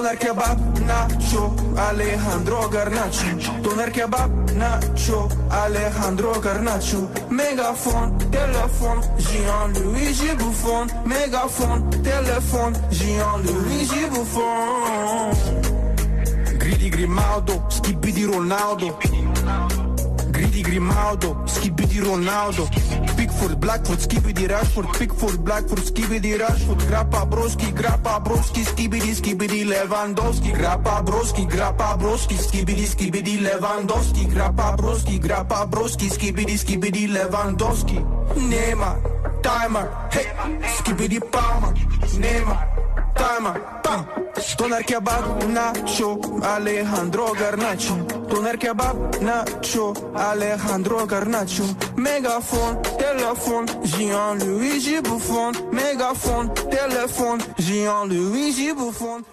Doner kebab, Nacho, Alejandro Garnacho. Doner kebab, Nacho, Alejandro Garnacho. Mégaphone, téléphone, Jean-Luigi Buffon. Mégaphone, téléphone, Jean-Luigi Buffon. Gridi Grimaldo, schippi di Ronaldo. Gridi Grimaldo, schippi di Ronaldo. Pickford, Blackford, schippi di Rashford. Pickford, Blackford, schippi di Rashford. Grappa broski, schippi di Lewandowski. Grappa broski, schippi di Lewandowski. Grappa broski, schippi di Lewandowski. Neymar, timer, hey, schippi di Palma. Neymar, timer, pam. Doner kebab, Nacho, Alejandro Garnacho. Doner kebab, Nacho, Alejandro Garnacho. Mégaphone, téléphone, Jean-Luigi Buffon. Mégaphone, téléphone, Jean-Luigi Buffon.